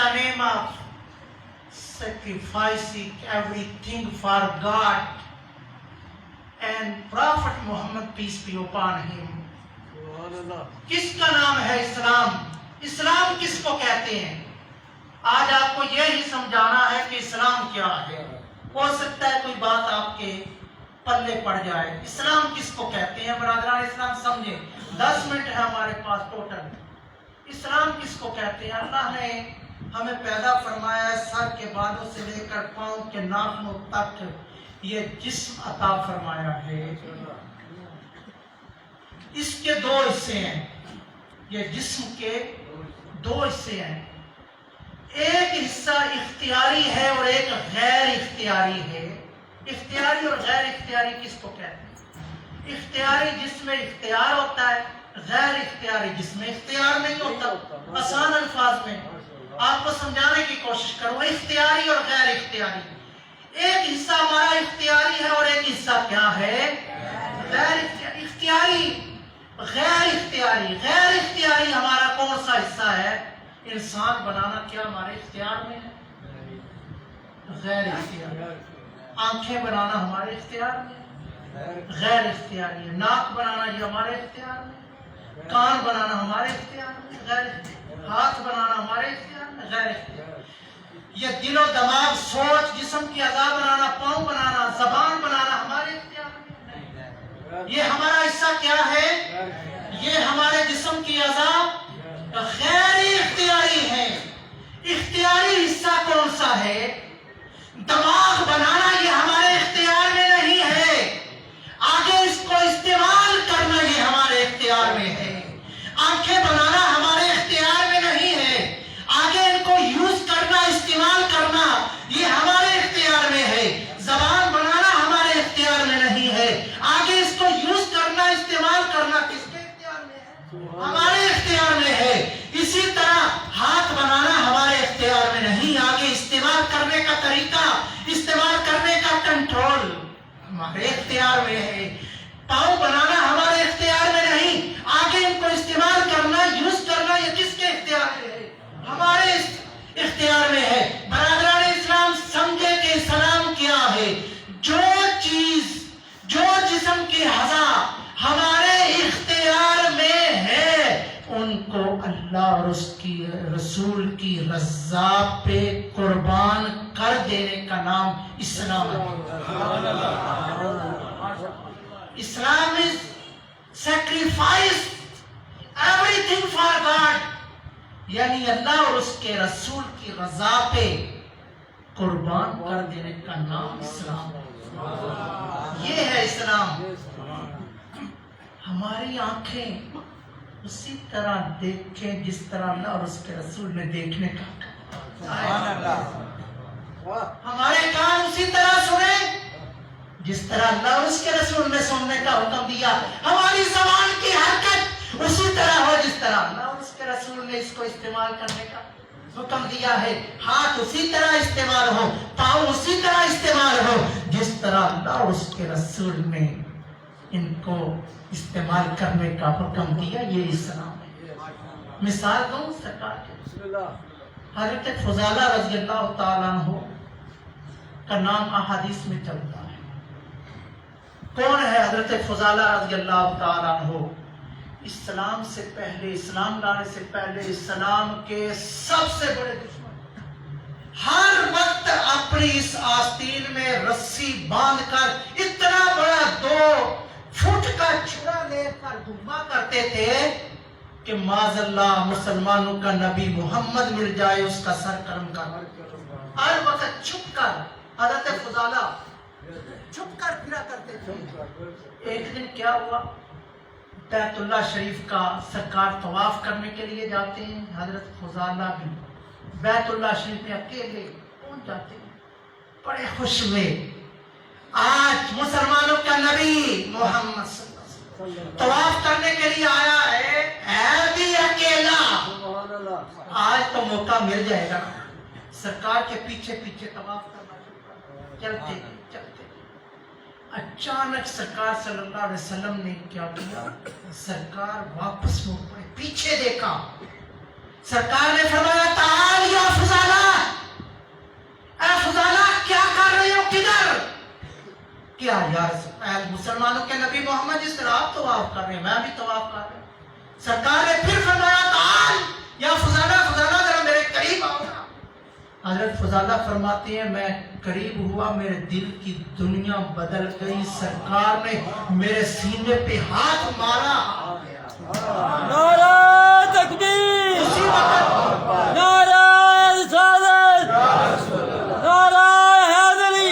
the name of sacrificing everything for God and Prophet Muhammad, peace be upon him. کس کا نام ہے اسلام؟ اسلام کس کو کہتے ہیں؟ آج آپ کو یہی سمجھانا ہے کہ اسلام کیا ہے. ہو سکتا ہے کوئی بات آپ کے پلے پڑ جائے. اسلام کس کو کہتے ہیں برادران اسلام؟ سمجھیں. 10 منٹ ہے ہمارے پاس ٹوٹل. اسلام کس کو کہتے ہیں؟ اللہ نے ہمیں پیدا فرمایا ہے، سر کے بالوں سے لے کر پاؤں کے ناخنوں تک یہ جسم عطا فرمایا ہے. اس کے 2 حصے ہیں. یہ جسم کے 2 حصے ہیں. ایک حصہ اختیاری ہے اور ایک غیر اختیاری ہے. اختیاری اور غیر اختیاری کس کو کہتے ہیں؟ اختیاری جس میں اختیار ہوتا ہے، غیر اختیاری جس میں اختیار نہیں ہوتا. آسان الفاظ میں آپ کو سمجھانے کی کوشش کروں. اختیاری اور غیر اختیاری. ایک حصہ ہمارا اختیاری ہے اور ایک حصہ کیا ہے؟ غیر اختیاری. اختیاری غیر اختیاری. غیر اختیاری ہمارا کون سا حصہ ہے؟ انسان بنانا کیا ہمارے اختیار میں ہے؟ غیر اختیاری. آنکھیں بنانا ہمارے اختیار میں؟ غیر اختیاری ہے. ناک بنانا یہ ہمارے اختیار میں؟ کان بنانا ہمارے اختیار میں؟ غیر اختیاری. ہاتھ بنانا ہمارے اختیار میں؟ غیر اختیاری. یہ دل و دماغ، سوچ، جسم کی اعضاء بنانا، پاؤں بنانا، زبان بنانا ہمارے اختیار میں؟ یہ ہمارا حصہ کیا ہے؟ یہ ہمارے جسم کی اعضاء غیر اختیاری ہے. اختیاری حصہ کون سا ہے؟ دماغ بنانا یہ ہمارے اختیار میں نہیں ہے. آگے اس کو استعمال کرنا یہ ہمارے اختیار میں ہے. آنکھیں بنانا ہمارے اختیار میں نہیں ہے. آگے ان کو یوز کرنا، استعمال کرنا یہ ہمارے اختیار میں ہے. زبان بنانا ہمارے اختیار میں نہیں ہے. آگے اس کو یوز کرنا، استعمال کرنا کس کے اختیار میں ہے؟ ہمارے اختیار میں ہے. اسی طرح ہاتھ بنانا ہمارے اختیار میں نہیں. آگے استعمال کرنے کا طریقہ، استعمال کرنے کا کنٹرول ہمارے اختیار میں ہے. پاؤں بنانا ہمارے اختیار میں نہیں. آگے ان کو استعمال کرنا، یوز کرنا یہ کس کے اختیار میں ہے؟ ہمارے اختیار میں ہے. برادران اسلام سمجھے کہ اسلام کیا ہے. جو چیز، جو جسم کی اعضاء ہمارے اختیار میں ہے ان کو اللہ اور اس کی رسول کی رضا پہ قربان کر دینے کا نام اسلام ہے. اسلام is sacrifice everything for God. یعنی اللہ اور اس کے رسول کی رضا پہ قربان کر دینے کا نام اسلام ہے. یہ ہے اسلام. ہماری آنکھیں اسی طرح دیکھیں جس طرح اللہ اور اس کے رسول نے دیکھنے کا. ہمارے کان اسی طرح سنیں جس طرح اللہ اور اس کے رسول نے سننے کا حکم دیا. ہماری زبان کی حرکت اسی طرح ہو جس طرح اللہ اور اس کے رسول نے اس کو استعمال کرنے کا حکم دیا ہے. ہاتھ اسی طرح استعمال ہو، پاؤں اسی طرح استعمال ہو جس طرح اللہ اور اس کے رسول نے ان کو استعمال کرنے کا حکم دیا. یہ اسلام ہے. مثال دوں سرکار کے. حضرت فضالہ رضی اللہ تعالیٰ عنہ کا نام احادیث میں چلتا ہے. کون ہے حضرت فضالہ رضی اللہ تعالیٰ عنہ؟ اسلام سے پہلے، اسلام لانے سے پہلے اسلام کے سب سے بڑے دشمن. ہر وقت اپنی اس آستین میں رسی باندھ کر اتنا بڑا 2 فٹ کا چھڑا لے کر گھما کرتے تھے کہ معاذ اللہ مسلمانوں کا نبی محمد مل جائے اس کا سر کرم کر. ہر وقت چھپ کر حضرت فضالہ چھپ کر پھرا کرتے تھے. ایک دن کیا ہوا؟ بیت اللہ شریف کا سرکار طواف کرنے کے لیے جاتے ہیں. حضرت فضالہ بھی بیت اللہ شریف میں اکیلے پہنچ جاتے ہیں. بڑے خوش ہوئے. آج مسلمانوں کا نبی محمد صلی اللہ علیہ وسلم طواف کرنے کے لیے آیا ہے بھی اکیلا. آج تو موقع مل جائے گا. سرکار کے پیچھے پیچھے طواف کرنا چلتے چلتے. اچانک سرکار صلی اللہ علیہ وسلم نے کیا کیا؟ سرکار واپس مڑ پڑے. پیچھے دیکھا. سرکار نے فرمایا تعال یا فضالہ، اے فضالہ کیا کر رہے ہو، کدھر؟ کیا یار مسلمانوں کے نبی محمد جس طرح آپ طواف کر رہے ہیں میں بھی طواف کر رہا ہوں۔ سرکار نے پھر فرمایا تعال یا فضالہ، فضالہ ذرا میرے قریب آؤ نا۔ حضرت فضالہ فرماتے ہیں میں قریب ہوا، میرے دل کی دنیا بدل گئی، سرکار نے میرے سینے پہ ہاتھ مارا۔ نعرہ تکبیر، اسی وقت نعرہ رسالت، نعرہ حیدری۔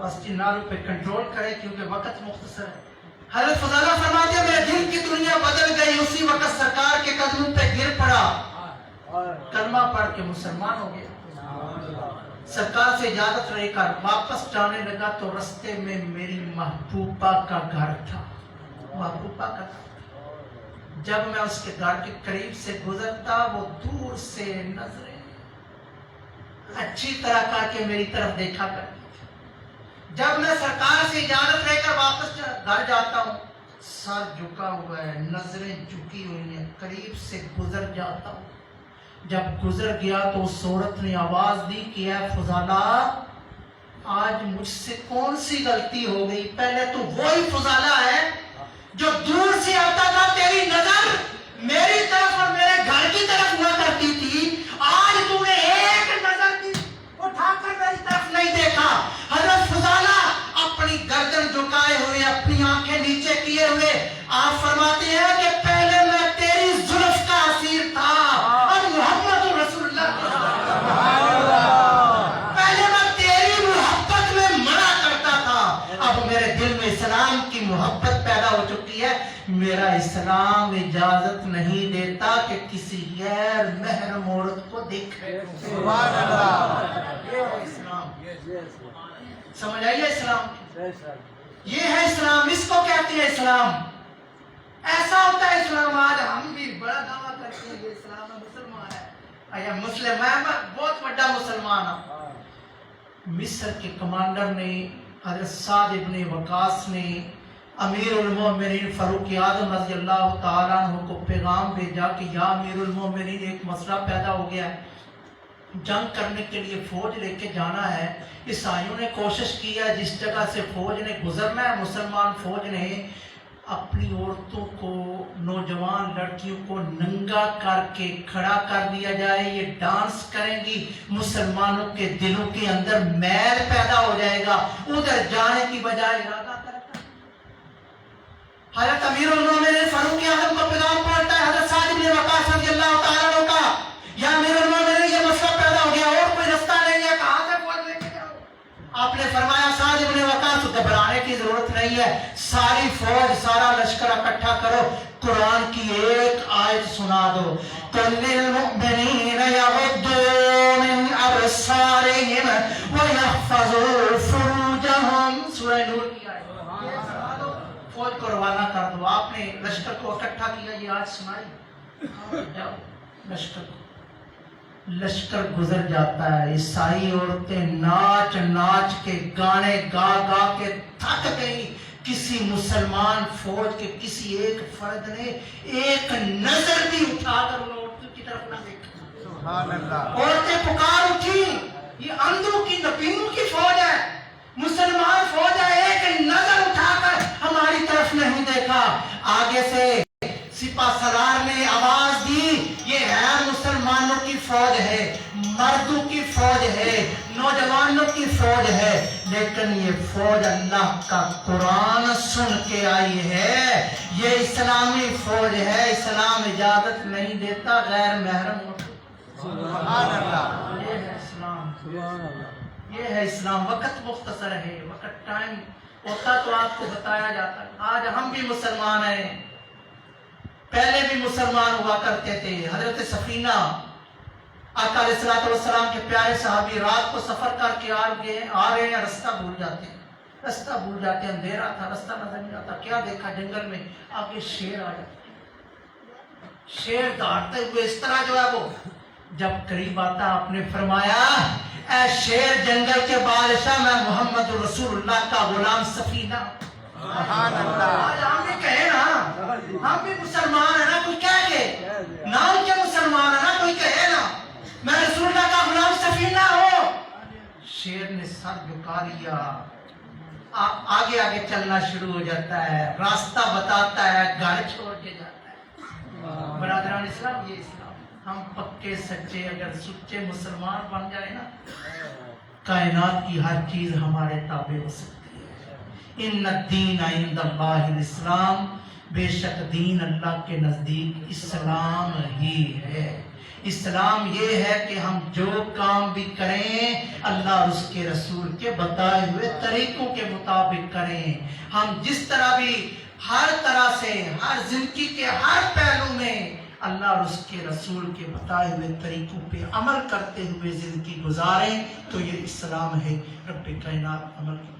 مسجد نارو پہ کنٹرول کرے کیونکہ وقت مختصر ہے۔ حضرت فضالہ فرماتے ہیں میرے دل کی دنیا بدل گئی، اسی وقت سرکار کے قدموں پہ گر پڑا، کلمہ پڑھ کے مسلمان ہو گیا۔ سرکار سے اجازت لے کر واپس جانے لگا تو رستے میں میری محبوبہ کا گھر تھا، محبوبہ کا گھر تھا۔ جب میں اس کے گھر کے قریب سے گزرتا وہ دور سے نظریں اچھی طرح کر کے میری طرف دیکھا کرتی تھی۔ جب میں سرکار سے اجازت لے کر واپس گھر جاتا ہوں سر جھکا ہوا ہے، نظریں جھکی ہوئی ہیں، قریب سے گزر جاتا ہوں۔ جب گزر گیا تو اس عورت نے آواز دی کہ اے فضالہ آج مجھ سے کون سی غلطی ہو گئی؟ پہلے تو وہی فضالہ ہے جو دور سے آتا تھا، تیری نظر میری طرف اور میرے گھر کی طرف ہوا کرتی تھی، آج تو نے ایک نظر دی اٹھا کر میری طرف نہیں دیکھا۔ حضرت فضالہ اپنی گردن جھکائے ہوئے، اپنی آنکھیں نیچے کیے ہوئے آپ فرماتے ہیں کہ پہلے میں تیری زلف کا اسیر تھا، اب محمد رسول اللہ، پہلے میں تیری محبت میں مرا کرتا تھا، اب میرے دل میں اسلام کی محبت پیدا ہو چکی ہے، میرا اسلام اجازت نہیں دیتا کہ کسی غیر محرم عورت کو دیکھے۔ سبحان اللہ، یہ ہے اسلام، سمجھ آئیے اسلام، یہ ہے اسلام، اس کو کہتے ہیں اسلام۔ ایسا ہوتا ہے اسلام، آج ہم بھی بڑا دعویٰ کرتے ہیں یہ اسلام ہے، مسلمان ہے، مسلم ہے، میں بہت بڑا مسلمان ہوں۔ مصر کے کمانڈر نے حضرت سعد ابن وقاص نے امیر المومنین فاروق اعظم رضی اللہ تعالیٰ عنہ کو پیغام بھیجا کہ یا امیر المومنین ایک مسئلہ پیدا ہو گیا ہے، جنگ کرنے کے لیے فوج لے کے جانا ہے۔ عیسائیوں نے کوشش کی ہے، جس جگہ سے فوج نے گزرنا ہے مسلمان فوج نے اپنی عورتوں کو، نوجوان لڑکیوں کو ننگا کر کے کھڑا کر دیا جائے، یہ ڈانس کریں گی، مسلمانوں کے دلوں کے اندر میل پیدا ہو جائے گا، ادھر جانے کی بجائے ارادہ کرتا ہے۔ حضرت امیر المومنین فاروق اعظم کو پیغام پہنچتا ہے حضرت سعد بن وقاص رضی اللہ تعالیٰ عنہ کا، یا امیر المومنین یہ مسئلہ پیدا ہو گیا اور کوئی رستہ نہیں ہے، کہاں سے فوج لے کے جاؤ؟ آپ نے فرمایا سعد بن وقاص گھبرانے کی ضرورت نہیں ہے، ساری فوج سارا لشکر اکٹھا کرو، قرآن کی ایک آیت سنا دو، قُلْ لِلْمُؤْمِنِينَ يَغُضُّوا مِنْ أَبْصَارِهِمْ وَيَحْفَظُوا فُرُوجَهُمْ، سورہ نور کی آیت یہ سنا دو، فوج کو روانہ کر دو۔ آپ نے لشکر کو اکٹھا کیا، یہ آیت سنائی، جاؤ لشکر کو، لشکر گزر جاتا ہے، عیسائی عورتیں ناچ ناچ کے گانے گا گا کے تھک گئی، کسی مسلمان فوج کے کسی ایک فرد نے ایک نظر بھی اٹھا کر ان عورتوں کی طرف نہ دیکھا۔ سبحان اللہ، عورتیں پکار اٹھی، یہ اندھوں کی نبیوں کی فوج ہے، مسلمان فوج ہے، ایک نظر اٹھا کر ہماری طرف نہیں دیکھا۔ آگے سے سپاہ سالار نے آواز دی، یہ ہے مسلمانوں کی فوج ہے، مردوں کی فوج ہے، نوجوانوں کی فوج ہے، لیکن یہ فوج اللہ کا قرآن سن کے آئی ہے، یہ اسلامی فوج ہے، اسلام اجازت نہیں دیتا غیر محرم ہو۔ سبحان اللہ، یہ ہے اسلام، سبحان اللہ۔ یہ ہے اسلام۔ وقت مختصر ہے، وقت ٹائم ہوتا تو آپ کو بتایا جاتا۔ آج ہم بھی مسلمان ہیں، پہلے بھی مسلمان ہوا کرتے تھے۔ حضرت سفینہ آقا علیہ الصلوۃ والسلام کے پیارے صحابی رات کو سفر کر کے آ رہے ہیں، رستہ بھول جاتے ہیں، رستہ بھول جاتے ہیں، اندھیرا تھا، رستہ نظر نہیں آتا، کیا دیکھا جنگل میں آگے شیر آ جاتے ہیں، شیر دھاڑتے ہوئے اس طرح جو ہے وہ جب قریب آتا آپ نے فرمایا اے شیر جنگل کے بادشاہ، میں محمد رسول اللہ کا غلام سفینہ۔ سبحان اللہ، آج ہم بھی کہیں نا، ہم بھی مسلمان ہیں نا، کوئی کہہ کے نام کے مسلمان ہے نا، کوئی کہے نا شیر نے سر جھکا لیا، آگے آگے چلنا شروع ہو جاتا ہے، راستہ بتاتا ہے، گھر چھوڑ کے جاتا ہے۔ برادران اسلام، یہ اسلام، ہم پکے سچے اگر سچے مسلمان بن جائے نا، کائنات کی ہر چیز ہمارے تابع ہو سکتی ہے۔ ان الدین عند اللہ الاسلام، بے شک دین اللہ کے نزدیک اسلام ہی ہے۔ اسلام یہ ہے کہ ہم جو کام بھی کریں اللہ اور اس کے رسول کے بتائے ہوئے طریقوں کے مطابق کریں۔ ہم جس طرح بھی ہر طرح سے ہر زندگی کے ہر پہلو میں اللہ اور اس کے رسول کے بتائے ہوئے طریقوں پہ عمل کرتے ہوئے زندگی گزاریں تو یہ اسلام ہے۔ رب کائنات عمل کی